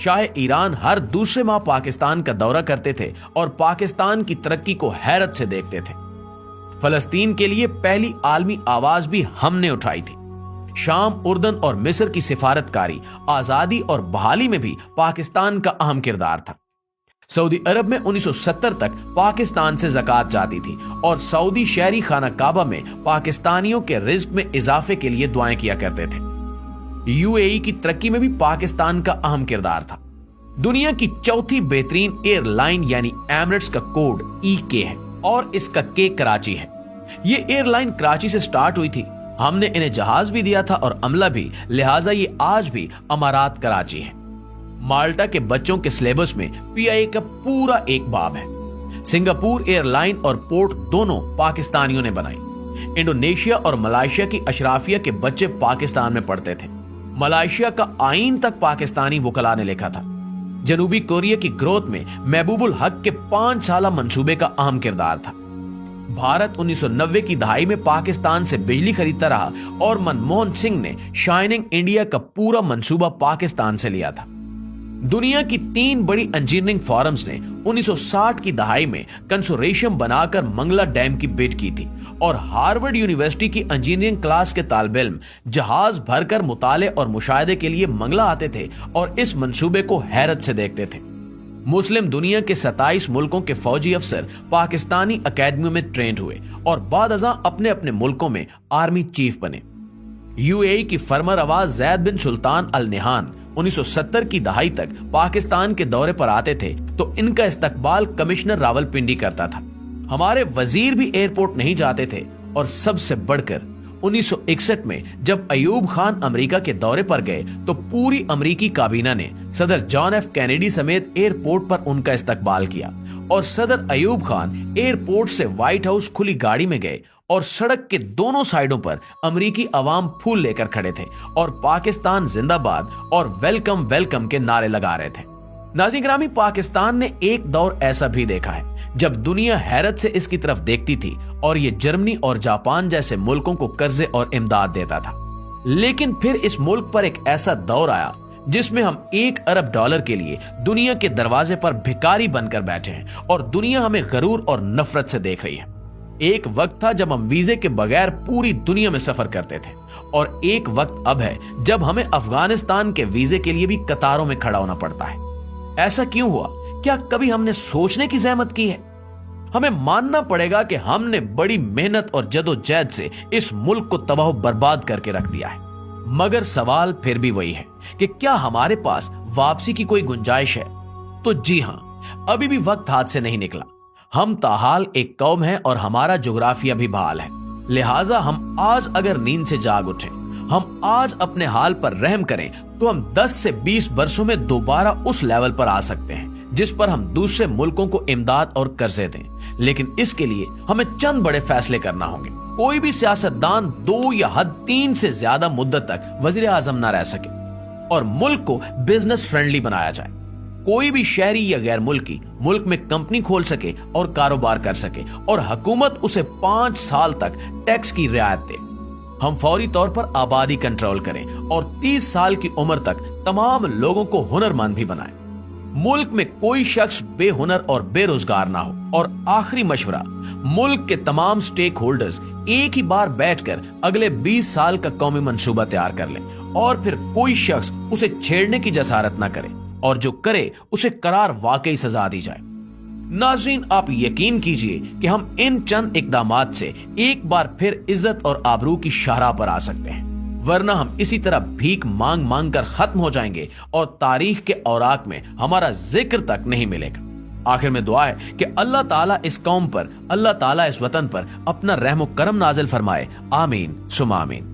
Shah Iran हर दूसरे माह पाकिस्तान का दौरा करते थे और पाकिस्तान की तरक्की को हैरत से देखते थे। फलस्तीन के लिए पहली आलमी आवाज भी हमने उठाई थी। शाम, उर्दन और मिस्र की सिफारतकारी, आजादी और बहाली में भी पाकिस्तान का अहम किरदार था। सऊदी अरब में 1970 तक पाकिस्तान से ज़कात जाती थी और सऊदी शहरी खाना काबा में पाकिस्तानियों के रिज्क में इजाफे के लिए दुआएं किया करते थे। यूएई की तरक्की में भी पाकिस्तान का अहम किरदार था। दुनिया की चौथी बेहतरीन एयरलाइन यानी एमिरेट्स का कोड EK है और इसका K कराची है। ये एयरलाइन कराची से स्टार्ट हुई थी। हमने इन्हें जहाज भी दिया था और अमला भी, लिहाजा ये आज भी अमारात कराची है। माल्टा के बच्चों के सिलेबस में PIA का पूरा एक बाब है। सिंगापुर एयरलाइन और पोर्ट दोनों पाकिस्तानियों ने बनाई। इंडोनेशिया और मलेशिया की अशराफिया के बच्चे पाकिस्तान में पढ़ते थे। मलेशिया का आईन तक पाकिस्तानी वकला ने लिखा था। जनूबी कोरिया की ग्रोथ में महबूबुल हक के 5 साला मंसूबे का अहम किरदार था। भारत 1990 की दहाई में पाकिस्तान से बिजली खरीदता रहा और मनमोहन सिंह ने शाइनिंग इंडिया का पूरा मंसूबा पाकिस्तान से लिया था। दुनिया की 3 बड़ी इंजीनियरिंग फोरम्स ने 1960 की दहाई में कंसोर्शियम बनाकर मंगला डैम की बिड की थी और हार्वर्ड यूनिवर्सिटी की इंजीनियरिंग क्लास के तालिब इल्म जहाज भरकर मुताले और मुशाहिदे के लिए मंगला आते थे और इस मंसूबे को हैरत से देखते थे। मुस्लिम दुनिया के 27 मुल्कों के फौजी अफसर पाकिस्तानी अकेडमियों में ट्रेंड हुए और बाद अज़ां अपने अपने मुल्कों में आर्मी चीफ बने। यूएई की फरमारवा ज़ैद बिन सुल्तान अल नहान 1970 की दहाई तक पाकिस्तान के दौरे पर आते थे तो इनका इस्तकबाल कमिश्नर रावलपिंडी करता था। हमारे वजीर भी एयरपोर्ट नहीं जाते थे और सबसे बढ़कर 1961 में जब अयूब खान अमेरिका के दौरे पर गए तो पूरी अमेरिकी काबीना ने सदर जॉन F कैनेडी समेत एयरपोर्ट पर उनका इस्तकबाल किया और सदर अयूब खान एयरपोर्ट से व्हाइट हाउस खुली गाड़ी में गए और सड़क के दोनों साइडों पर अमेरिकी अवाम फूल लेकर खड़े थे और पाकिस्तान जिंदाबाद और वेलकम वेलकम के नारे लगा रहे थे। नाज़रीन गिरामी, पाकिस्तान ने एक दौर ऐसा भी देखा है जब दुनिया हैरत से इसकी तरफ देखती थी और ये जर्मनी और जापान जैसे मुल्कों को कर्जे और इमदाद देता था। लेकिन फिर इस मुल्क पर एक ऐसा दौर आया जिसमें हम $1 अरब के लिए दुनिया के दरवाजे पर भिखारी बनकर बैठे हैं और दुनिया हमें गरूर और नफरत से देख रही है। एक वक्त था जब हम वीजे के बगैर पूरी दुनिया में सफर करते थे और एक वक्त अब है जब हमें अफगानिस्तान के वीजे के लिए भी कतारों में खड़ा होना पड़ता है। ऐसा क्यों हुआ? क्या कभी हमने सोचने की जहमत की है? हमें मानना पड़ेगा कि हमने बड़ी मेहनत और जदोजहद से इस मुल्क को तबाह बर्बाद करके रख दिया है। मगर सवाल फिर भी वही है कि क्या हमारे पास वापसी की कोई गुंजाइश है? तो जी हां, अभी भी वक्त हाथ से नहीं निकला। हम ताहाल एक कौम है और हमारा जोग्राफिया भी बहाल है। लिहाजा हम आज अगर नींद से जाग उठे, हम आज अपने हाल पर रहम करें तो हम 10 से 20 वर्षों में दोबारा उस लेवल पर आ सकते हैं जिस पर हम दूसरे मुल्कों को इमदाद और कर्जे दें। लेकिन इसके लिए हमें चंद बड़े फैसले करना होंगे। कोई भी सियासतदान 2 या हद 3 से ज्यादा मुद्दत तक वजीर आजम ना रह सके और मुल्क को बिजनेस फ्रेंडली बनाया जाए। कोई भी शहरी या गैर मुल्की मुल्क में कंपनी खोल सके और कारोबार कर सके और हुकूमत उसे 5 साल तक टैक्स की रियायत दे। हम फौरी तौर पर आबादी कंट्रोल करें और 30 साल की उम्र तक तमाम लोगों को हुनरमंद भी बनाएं। मुल्क में कोई शख्स बेहुनर और बेरोजगार ना हो। और आखिरी मशवरा, मुल्क के तमाम स्टेक होल्डर्स एक ही बार बैठकर अगले 20 साल का कौमी मंसूबा तैयार कर लें और फिर कोई शख्स उसे छेड़ने की जसारत ना करे और जो करे उसे करार वाकई सजा दी जाए। नाज़रीन, आप यकीन कीजिए कि हम इन चंद इकदामात से एक बार फिर इज्जत और आबरू की शाहराह पर आ सकते हैं, वरना हम इसी तरह भीख मांग मांग कर खत्म हो जाएंगे और तारीख के औराक में हमारा जिक्र तक नहीं मिलेगा। आखिर में दुआ है कि अल्लाह ताला इस कौम पर, अल्लाह ताला इस वतन पर अपना रहम व करम नाजिल फरमाए। आमीन सुमा आमीन।